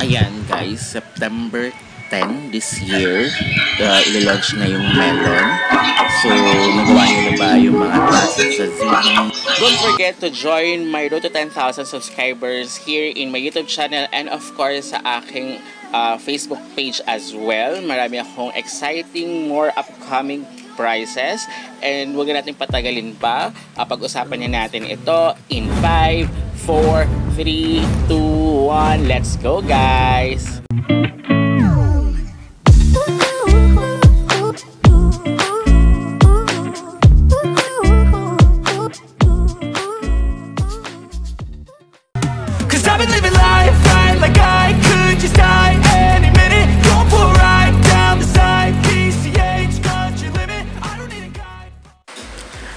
Ayan guys, September 10 this year, ilo-launch na yung Melon. So, nagawa niyo na ba yung mga classes sa Zili? Don't forget to join my road to 10,000 subscribers here in my YouTube channel and of course sa aking Facebook page as well. Marami akong exciting, more upcoming prizes. And huwag natin patagalin pa. Pag-usapan na natin ito in 5, 4, 3, 2, 1. Let's go guys!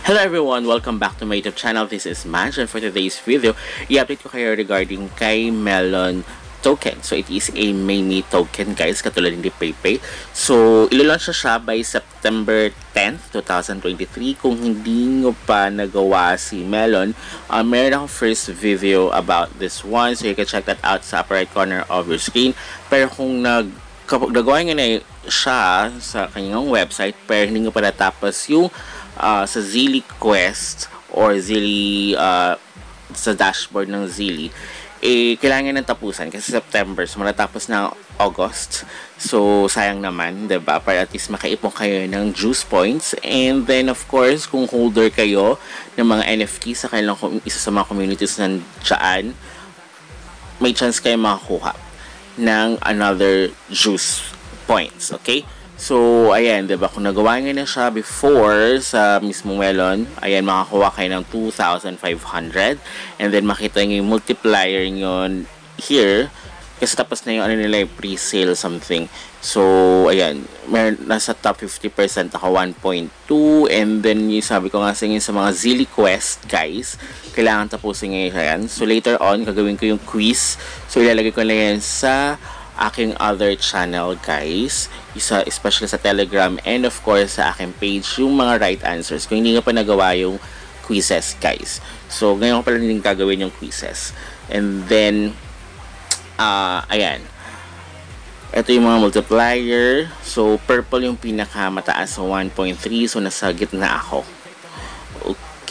Hello everyone! Welcome back to my YouTube channel. This is Maj, and for today's video, i-update ko kayo regarding kay Melon token. So, it is a mini token guys, katulad ni PayPay. So, ilo-launch na siya by September 10th, 2023. Kung hindi nyo pa nagawa si Melon, meron akong first video about this one. So, you can check that out sa upper right corner of your screen. Pero kung nagawa nyo na siya sa kanyang website, pero hindi nyo pa natapos yung sa Zili Quest or Zili sa dashboard ng Zili, kailangan ng tapusan kasi September, so matatapos na August, so sayang naman, diba, para at least makaipon kayo ng juice points. And then of course, kung holder kayo ng mga NFT sa kailang isa sa mga communities nandiyan, may chance kayo makakuha ng another juice points, okay? So, ayan, diba, kung nagawa nyo na siya before sa mismong Melon, ayan, makakuha kayo ng 2,500. And then, makita nyo yung multiplier nyo here. Kasi tapos na yung ano nila, yung pre-sale something. So, ayan, nasa top 50% ako, 1.2. And then, yung sabi ko nga sa inyo sa mga Zili Quest, guys, kailangan tapusin nyo yan. So, later on, gagawin ko yung quiz. So, ilalagay ko na yan sa aking other channel guys, especially sa Telegram and of course sa aking page, yung mga right answers kung hindi nga pa nagawa yung quizzes guys. So ngayon ko pala din gagawin yung quizzes. And then ayan, ito yung mga multiplier. So purple yung pinakamataas, so 1.3, so nasa gitna ako.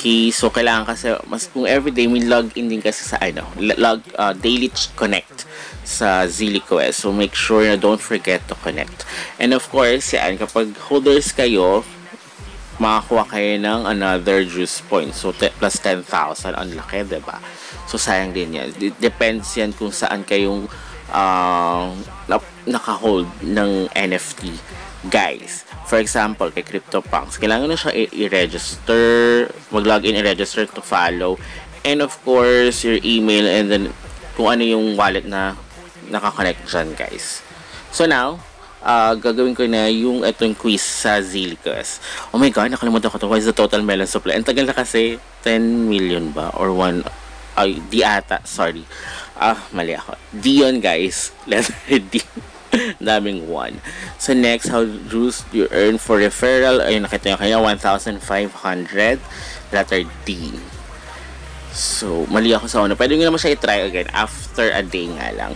Okay, so kailangan kasi mas kung everyday may log in din kasi sa daily connect sa Zili Quest. So make sure na don't forget to connect. And of course, yan, kapag holders kayo, makakuha kayo ng another juice point. So plus 10,000, ang laki, diba? So sayang din yan. Depends yan kung saan kayong naka-hold ng NFT. Guys, for example, kay CryptoPunks, kailangan na siya i-register, mag-login, i-register to follow, and of course, your email, and then kung ano yung wallet na nakakonect dyan, guys. So now, gagawin ko na yung itong quiz sa Zili Quest. Oh my god, nakalimutan ko ito. What is the total melon supply? Ang tagal na kasi, 10 million ba? Or 1, ay, di ata, sorry. Mali ako. D yun, guys. Letter D. Daming 1. So next, how juice you earn for referral? Ayun, nakita nyo kaya 1,500. Letter D. So, mali ako sa una. Pwede nyo naman siya i-try again after a day nga lang.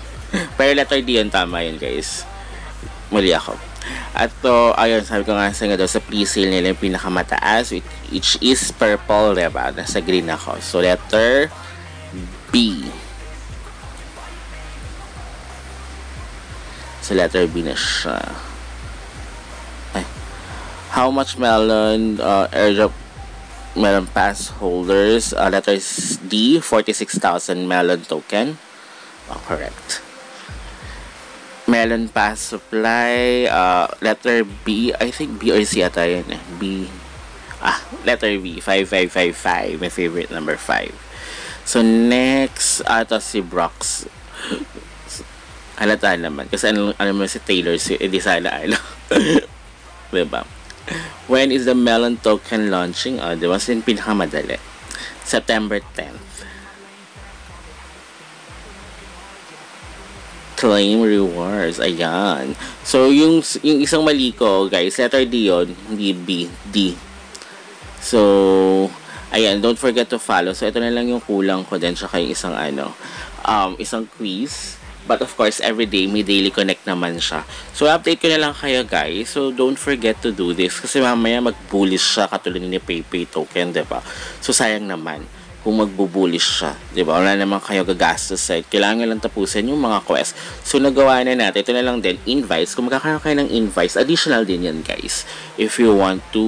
Pero letter D yun, tama yun guys. Mali ako. At to, ayun, sabi ko nga sa pre-sale nila yung pinakamataas, which is purple, diba? Nasa green ako. So, letter B. So, letter B na siya. Ay. How much melon airdrop Melon Pass holders? Letter D, 46,000 Melon token. Correct. Melon Pass supply, letter B, I think B or C ata yun eh. B, letter B, 5555, my favorite number 5. So next, ito si Brox. Halata naman, kasi ano mo si Taylor, di sana diba? When is the Melon token launching? Diba? So yung pinakamadali, September 10th. Claim rewards. Ayan. So, yung isang mali ko, guys, letter D yun, hindi B, D. So, ayan, don't forget to follow. So, ito na lang yung kulang ko din, tsaka yung isang isang quiz. But of course, everyday may daily connect naman siya. So update ko na lang kayo guys. So don't forget to do this kasi mamaya mag-bullish siya katulad ni PayPay token, 'di ba? So sayang naman kung magbubulish siya, 'di ba? Wala naman kayo gagastos sa kailangan lang tapusin yung mga quest. So nagawa na natin. Ito na lang din invites. Kung magkakaroon kayo ng invites, additional din yan guys. If you want to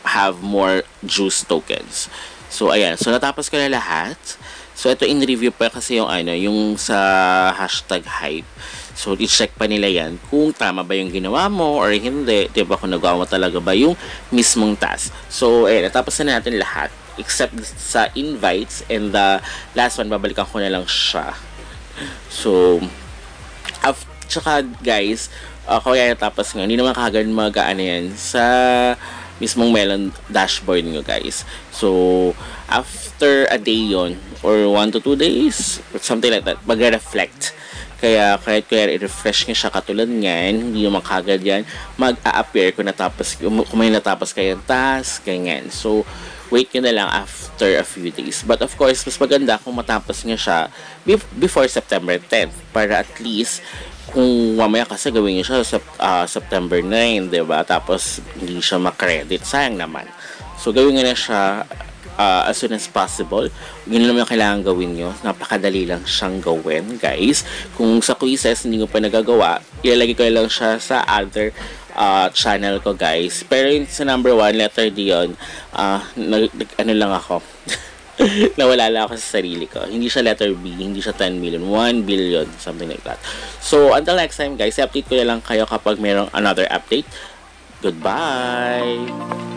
have more juice tokens. So ayan, so natapos ko na lahat. So ito in review pa kasi yung yung sa hashtag hype. So i-check pa nila yan kung tama ba yung ginawa mo or hindi, 'di ba? Kung nagawa mo talaga ba yung mismong task. So ayan, natapos na natin lahat except sa invites, and the last one babalikan ko na lang siya. So tsaka guys, kaya tapos nga, hindi naman kagad yan sa mismong Melon dashboard nyo guys. So, after a day yon or 1 to 2 days, or something like that, mag-reflect. Kaya kahit i-refresh nyo siya katulad ngayon, hindi naman kagad yan, mag-a-appear kung may natapos kayong task, ganyan. So, wait nyo na lang after a few days. But of course, mas maganda kung matapos nyo siya before September 10th para at least kung mamaya kasi gawin nyo siya sa September 9, diba? Tapos hindi siya makredit, sayang naman. So gawin nyo na siya as soon as possible. Yun naman yung kailangan gawin nyo. Napakadali lang siyang gawin guys. Kung sa quizzes hindi nyo pa nagagawa, ilalagay ko lang siya sa other channel ko guys. Pero yung sa number 1, letter D yun, ano lang ako nawala lang ako sa sarili ko. Hindi siya letter B, hindi siya 10 million, 1 billion, something like that. So, until next time guys, update ko na lang kayo kapag mayroong another update. Goodbye!